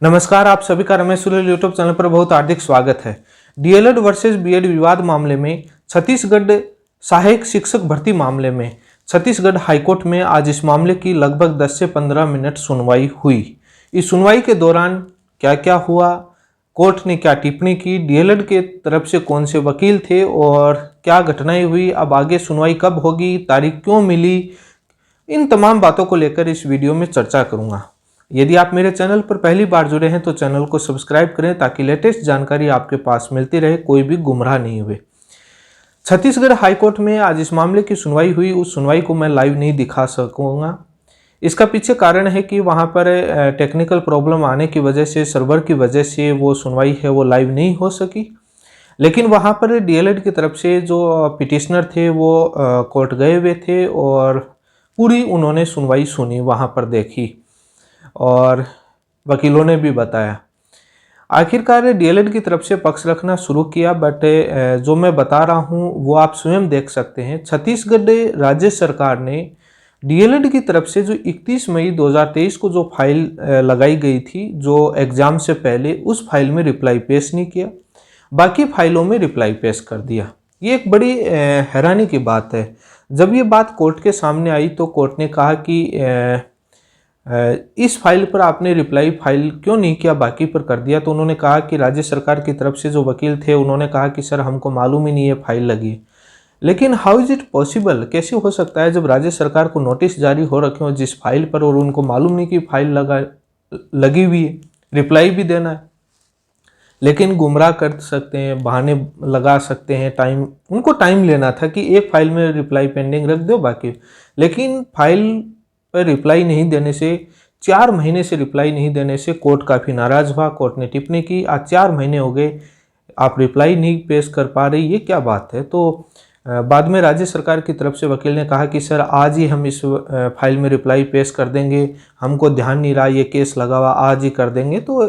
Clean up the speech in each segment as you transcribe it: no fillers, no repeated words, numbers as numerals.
नमस्कार, आप सभी का रमेश सुरेल यूट्यूब चैनल पर बहुत हार्दिक स्वागत है। डीएलएड वर्सेस बीएड विवाद मामले में छत्तीसगढ़ सहायक शिक्षक भर्ती मामले में छत्तीसगढ़ हाईकोर्ट में आज इस मामले की लगभग 10 से 15 मिनट सुनवाई हुई। इस सुनवाई के दौरान क्या क्या हुआ, कोर्ट ने क्या टिप्पणी की, डीएलएड के तरफ से कौन से वकील थे और क्या घटनाएं हुई, अब आगे सुनवाई कब होगी, तारीख क्यों मिली, इन तमाम बातों को लेकर इस वीडियो में चर्चा करूंगा। यदि आप मेरे चैनल पर पहली बार जुड़े हैं तो चैनल को सब्सक्राइब करें ताकि लेटेस्ट जानकारी आपके पास मिलती रहे, कोई भी गुमराह नहीं हुए। छत्तीसगढ़ हाईकोर्ट में आज इस मामले की सुनवाई हुई। उस सुनवाई को मैं लाइव नहीं दिखा सकूंगा। इसका पीछे कारण है कि वहां पर टेक्निकल प्रॉब्लम आने की वजह से, सर्वर की वजह से वो सुनवाई है वो लाइव नहीं हो सकी। लेकिन वहां पर डीएलएड की तरफ से जो पिटिशनर थे वो कोर्ट गए हुए थे और पूरी उन्होंने सुनवाई सुनी, वहां पर देखी और वकीलों ने भी बताया। आखिरकार डीएलएड की तरफ से पक्ष रखना शुरू किया, बट जो मैं बता रहा हूं वो आप स्वयं देख सकते हैं। छत्तीसगढ़ राज्य सरकार ने डीएलएड की तरफ से जो 31 मई 2023 को जो फाइल लगाई गई थी जो एग्जाम से पहले, उस फाइल में रिप्लाई पेश नहीं किया, बाकी फाइलों में रिप्लाई पेश कर दिया। ये एक बड़ी हैरानी की बात है। जब ये बात कोर्ट के सामने आई तो कोर्ट ने कहा कि इस फाइल पर आपने रिप्लाई फाइल क्यों नहीं किया, बाकी पर कर दिया। तो उन्होंने कहा कि राज्य सरकार की तरफ से जो वकील थे उन्होंने कहा कि सर हमको मालूम ही नहीं है फाइल लगी। लेकिन हाउ इज इट पॉसिबल, कैसे हो सकता है जब राज्य सरकार को नोटिस जारी हो रखे हो जिस फाइल पर, और उनको मालूम नहीं कि फाइल लगी हुई है, रिप्लाई भी देना है। लेकिन गुमराह कर सकते हैं, बहाने लगा सकते हैं, उनको टाइम लेना था कि एक फाइल में रिप्लाई पेंडिंग रख दो बाकी। लेकिन फाइल पर रिप्लाई नहीं देने से, 4 महीने से रिप्लाई नहीं देने से कोर्ट काफ़ी नाराज़ हुआ। कोर्ट ने टिप्पणी की, आज 4 महीने हो गए आप रिप्लाई नहीं पेश कर पा रही, ये क्या बात है। तो बाद में राज्य सरकार की तरफ से वकील ने कहा कि सर आज ही हम इस फाइल में रिप्लाई पेश कर देंगे, हमको ध्यान नहीं रहा ये केस लगा हुआ, आज ही कर देंगे। तो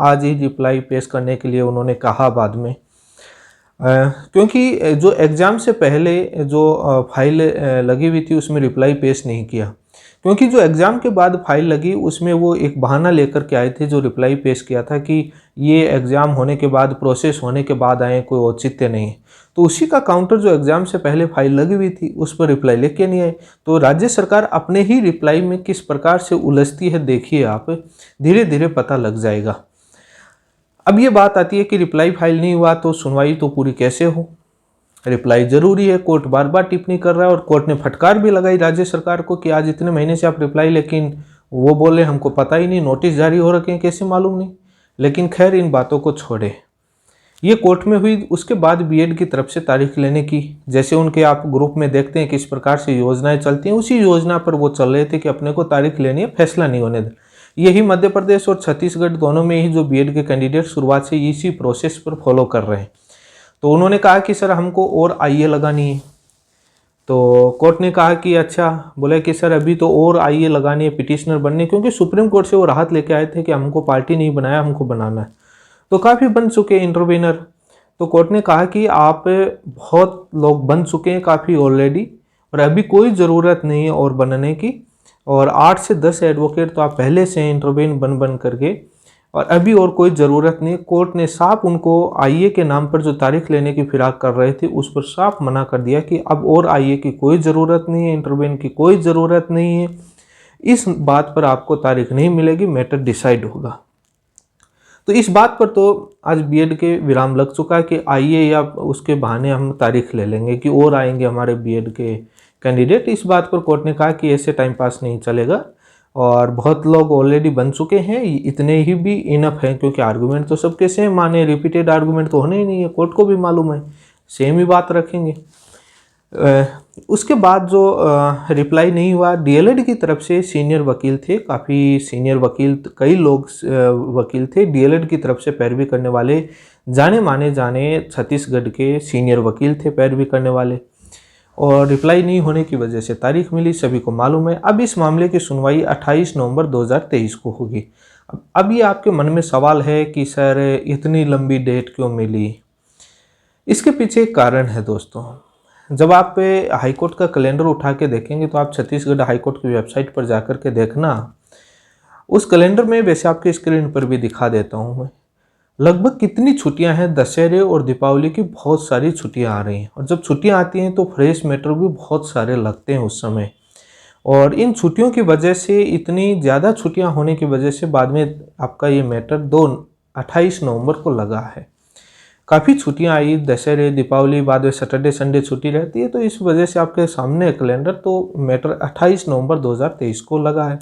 आज ही रिप्लाई पेश करने के लिए उन्होंने कहा बाद में, क्योंकि जो एग्ज़ाम से पहले जो फाइल लगी हुई थी उसमें रिप्लाई पेश नहीं किया, क्योंकि जो एग्ज़ाम के बाद फाइल लगी उसमें वो एक बहाना लेकर के आए थे जो रिप्लाई पेश किया था कि ये एग्ज़ाम होने के बाद, प्रोसेस औचित्य के बाद आए, कोई औचित्य नहीं। तो उसी का काउंटर जो एग्ज़ाम से पहले फाइल लगी हुई थी उस पर रिप्लाई लेके नहीं आए। तो राज्य सरकार अपने ही रिप्लाई में किस प्रकार से उलझती है, देखिए आप, धीरे धीरे पता लग जाएगा। अब ये बात आती है कि रिप्लाई फाइल नहीं हुआ तो सुनवाई तो पूरी कैसे हो, रिप्लाई जरूरी है। कोर्ट बार बार टिप्पणी कर रहा है और कोर्ट ने फटकार भी लगाई राज्य सरकार को कि आज इतने महीने से आप रिप्लाई, लेकिन वो बोले हमको पता ही नहीं, नोटिस जारी हो रखे हैं, कैसे मालूम नहीं। लेकिन खैर इन बातों को छोड़े, ये कोर्ट में हुई। उसके बाद बीएड की तरफ से तारीख लेने की, जैसे उनके आप ग्रुप में देखते हैं किस प्रकार से योजनाएं चलती हैं, उसी योजना पर वो चल रहे थे कि अपने को तारीख लेनी है, फैसला नहीं होने दे। यही मध्य प्रदेश और छत्तीसगढ़ दोनों में ही जो बीएड के कैंडिडेट शुरुआत से इसी प्रोसेस पर फॉलो कर रहे हैं। तो उन्होंने कहा कि सर हमको और आईए लगानी है। तो कोर्ट ने कहा कि अच्छा, बोले कि सर अभी तो और आईए लगानी है, पिटिशनर बनने, क्योंकि सुप्रीम कोर्ट से वो राहत लेके आए थे कि हमको पार्टी नहीं बनाया, हमको बनाना है। तो काफ़ी बन चुके इंटरवेनर। तो कोर्ट ने कहा कि आप बहुत लोग बन चुके हैं काफ़ी ऑलरेडी, और अभी कोई ज़रूरत नहीं है और बनने की। और 8 से 10 एडवोकेट तो आप पहले से इंटरवेन बन करके, और अभी और कोई ज़रूरत नहीं। कोर्ट ने साफ उनको आईए के नाम पर जो तारीख लेने की फिराक कर रहे थे उस पर साफ मना कर दिया कि अब और आईए की कोई ज़रूरत नहीं है, इंटरवेन की कोई ज़रूरत नहीं है, इस बात पर आपको तारीख नहीं मिलेगी, मैटर डिसाइड होगा। तो इस बात पर तो आज बीएड के विराम लग चुका है कि आईए या उसके बहाने हम तारीख ले लेंगे कि और आएंगे हमारे बीएड के कैंडिडेट। इस बात पर कोर्ट ने कहा कि ऐसे टाइम पास नहीं चलेगा, और बहुत लोग ऑलरेडी बन चुके हैं, इतने ही भी इनफ हैं, क्योंकि आर्गुमेंट तो सबके सेम माने, रिपीटेड आर्गुमेंट तो होने ही नहीं है, कोर्ट को भी मालूम है, सेम ही बात रखेंगे। उसके बाद जो रिप्लाई नहीं हुआ, डीएलएड की तरफ से सीनियर वकील थे, काफ़ी सीनियर वकील, कई लोग वकील थे डीएलएड की तरफ से पैरवी करने वाले, जाने छत्तीसगढ़ के सीनियर वकील थे पैरवी करने वाले, और रिप्लाई नहीं होने की वजह से तारीख मिली, सभी को मालूम है। अब इस मामले की सुनवाई 28 नवंबर 2023 को होगी। अब ये आपके मन में सवाल है कि सर इतनी लंबी डेट क्यों मिली। इसके पीछे एक कारण है दोस्तों। जब आप हाईकोर्ट का कैलेंडर उठा के देखेंगे तो आप छत्तीसगढ़ हाईकोर्ट की वेबसाइट पर जाकर के देखना, उस कैलेंडर में वैसे आपके स्क्रीन पर भी दिखा देता हूँ मैं लगभग कितनी छुट्टियां हैं। दशहरे और दीपावली की बहुत सारी छुट्टियां आ रही हैं, और जब छुट्टियां आती हैं तो फ्रेश मैटर भी बहुत सारे लगते हैं उस समय। और इन छुट्टियों की वजह से, इतनी ज़्यादा छुट्टियां होने की वजह से बाद में आपका ये मैटर 28 नवंबर को लगा है। काफ़ी छुट्टियां आई, दशहरे दीपावली, बाद में सैटरडे संडे छुट्टी रहती है, तो इस वजह से आपके सामने कैलेंडर तो मैटर 28 नवंबर 2023 को लगा है।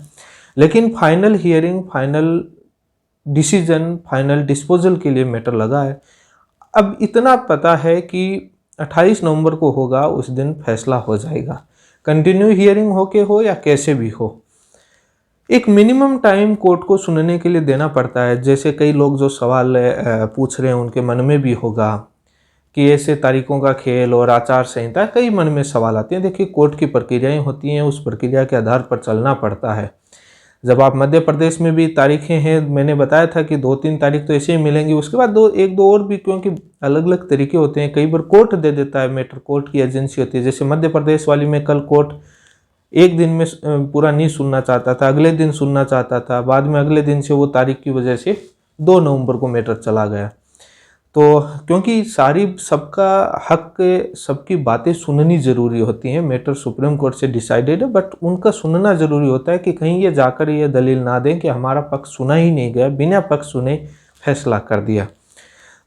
लेकिन final hearing, final decision, final disposal के लिए मैटर लगा है। अब इतना पता है कि 28 नवंबर को होगा, उस दिन फैसला हो जाएगा। कंटिन्यू हियरिंग हो के हो या कैसे भी हो, एक मिनिमम टाइम कोर्ट को सुनने के लिए देना पड़ता है। जैसे कई लोग जो सवाल पूछ रहे हैं उनके मन में भी होगा कि ऐसे तारीखों का खेल और आचार संहिता, कई मन में सवाल आते हैं। देखिए, कोर्ट की प्रक्रियाएं होती हैं, उस प्रक्रिया के आधार पर चलना पड़ता है। जब आप मध्य प्रदेश में भी तारीखें हैं, मैंने बताया था कि 2-3 तारीख तो ऐसे ही मिलेंगी, उसके बाद एक दो और भी, क्योंकि अलग अलग तरीके होते हैं। कई बार कोर्ट दे देता है मैटर, कोर्ट की एजेंसी होती है। जैसे मध्य प्रदेश वाली में कल कोर्ट एक दिन में पूरा नहीं सुनना चाहता था, अगले दिन सुनना चाहता था, बाद में अगले दिन से वो तारीख की वजह से 2 नवंबर को मैटर चला गया। तो क्योंकि सबका हक, सबकी बातें सुननी जरूरी होती हैं। मैटर सुप्रीम कोर्ट से डिसाइडेड है, बट उनका सुनना जरूरी होता है कि कहीं ये जाकर ये दलील ना दें कि हमारा पक्ष सुना ही नहीं गया, बिना पक्ष सुने फैसला कर दिया।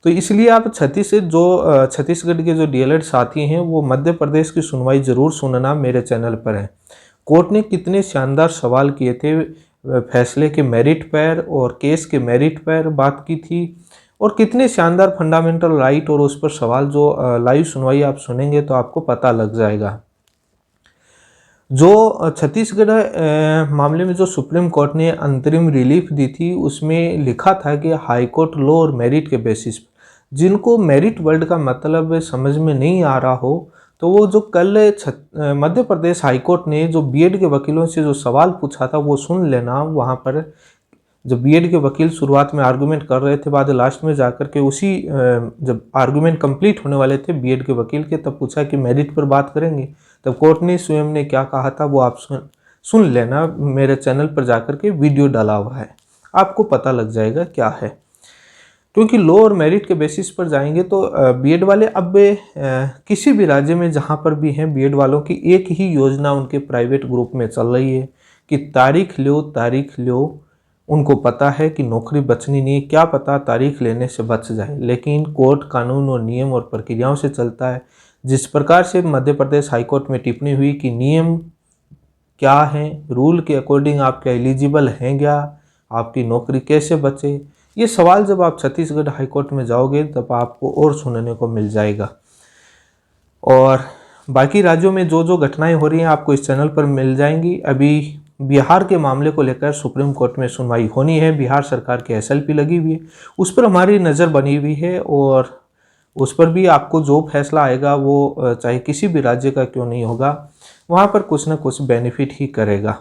तो इसलिए आप छत्तीसगढ़ के जो डीएलएड साथी हैं, वो मध्य प्रदेश की सुनवाई जरूर सुनना मेरे चैनल पर है। कोर्ट ने कितने शानदार सवाल किए थे, फैसले के मेरिट पर और केस के मेरिट पर बात की थी, और कितने शानदार फंडामेंटल राइट और उस पर सवाल, जो लाइव सुनवाई आप सुनेंगे तो आपको पता लग जाएगा। जो छत्तीसगढ़ मामले में जो सुप्रीम कोर्ट ने अंतरिम रिलीफ दी थी, उसमें लिखा था कि हाई कोर्ट लॉ और मेरिट के बेसिस पर, जिनको मेरिट वर्ड का मतलब समझ में नहीं आ रहा हो, तो वो जो कल मध्य प्रदेश हाई कोर्ट ने जो बीएड के वकीलों से जो सवाल पूछा था वो सुन लेना। वहाँ पर जब बीएड के वकील शुरुआत में आर्गुमेंट कर रहे थे, बाद लास्ट में जाकर के उसी जब आर्गुमेंट कंप्लीट होने वाले थे बीएड के वकील के, तब पूछा कि मेरिट पर बात करेंगे। तब कोर्ट ने स्वयं ने क्या कहा था वो आप सुन लेना, मेरे चैनल पर जाकर के वीडियो डाला हुआ है, आपको पता लग जाएगा क्या है। क्योंकि लॉ और मेरिट के बेसिस पर जाएंगे तो बीएड वाले अब किसी भी राज्य में जहाँ पर भी हैं, बीएड वालों की एक ही योजना उनके प्राइवेट ग्रुप में चल रही है कि तारीख लो। उनको पता है कि नौकरी बचनी नहीं है, क्या पता तारीख लेने से बच जाए, लेकिन कोर्ट कानून और नियम और प्रक्रियाओं से चलता है। जिस प्रकार से मध्य प्रदेश हाईकोर्ट में टिप्पणी हुई कि नियम क्या है, रूल के अकॉर्डिंग आप क्या एलिजिबल हैं, क्या आपकी नौकरी कैसे बचे, ये सवाल जब आप छत्तीसगढ़ हाईकोर्ट में जाओगे तब आपको और सुनने को मिल जाएगा। और बाकी राज्यों में जो जो घटनाएं हो रही हैं आपको इस चैनल पर मिल जाएंगी। अभी बिहार के मामले को लेकर सुप्रीम कोर्ट में सुनवाई होनी है, बिहार सरकार की एसएलपी लगी हुई है, उस पर हमारी नज़र बनी हुई है, और उस पर भी आपको जो फैसला आएगा वो चाहे किसी भी राज्य का क्यों नहीं होगा, वहाँ पर कुछ ना कुछ बेनिफिट ही करेगा।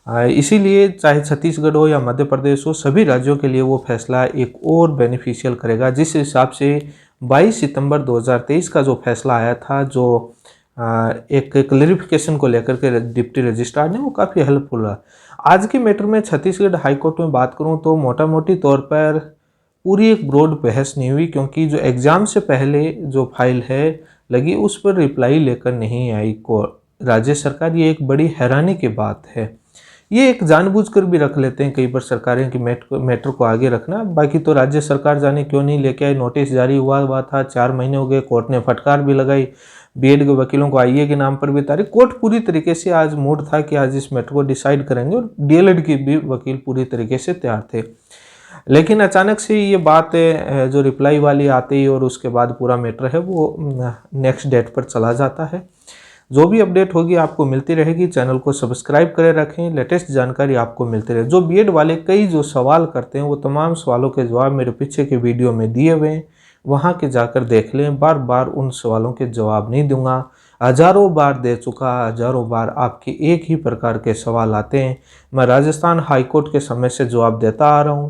इसीलिए चाहे छत्तीसगढ़ हो या मध्य प्रदेश हो, सभी राज्यों के लिए वो फैसला एक और बेनिफिशियल करेगा। जिस हिसाब से 22 सितंबर 2023 का जो फैसला आया था, जो एक क्लैरिफिकेशन को लेकर के डिप्टी रजिस्ट्रार ने, वो काफ़ी हेल्पफुल रहा। आज के मैटर में छत्तीसगढ़ हाईकोर्ट में बात करूं तो मोटा मोटी तौर पर पूरी एक ब्रॉड बहस नहीं हुई, क्योंकि जो एग्ज़ाम से पहले जो फाइल है लगी उस पर रिप्लाई लेकर नहीं आई राज्य सरकार। ये एक बड़ी हैरानी की बात है। ये एक जानबूझकर भी रख लेते हैं कई बार सरकारें कि मैटर को आगे रखना। बाकी तो राज्य सरकार जाने क्यों नहीं लेके आई, नोटिस जारी हुआ था, 4 महीने हो गए, कोर्ट ने फटकार भी लगाई, बीएड के वकीलों को आईए के नाम पर भी तारीख। कोर्ट पूरी तरीके से आज मूड था कि आज इस मैटर को डिसाइड करेंगे, और डीएलएड के भी वकील पूरी तरीके से तैयार थे। लेकिन अचानक से ये बात जो रिप्लाई वाली आती है और उसके बाद पूरा मैटर है वो नेक्स्ट डेट पर चला जाता है। जो भी अपडेट होगी आपको मिलती रहेगी। चैनल को सब्सक्राइब करे रखें, लेटेस्ट जानकारी आपको मिलती रहे। जो बीएड वाले कई जो सवाल करते हैं वो तमाम सवालों के जवाब मेरे पीछे के वीडियो में दिए हुए हैं, वहाँ के जाकर देख लें। बार बार उन सवालों के जवाब नहीं दूंगा, हजारों बार दे चुका, हजारों बार आपके एक ही प्रकार के सवाल आते हैं। मैं राजस्थान हाईकोर्ट के समय से जवाब देता आ रहा हूँ।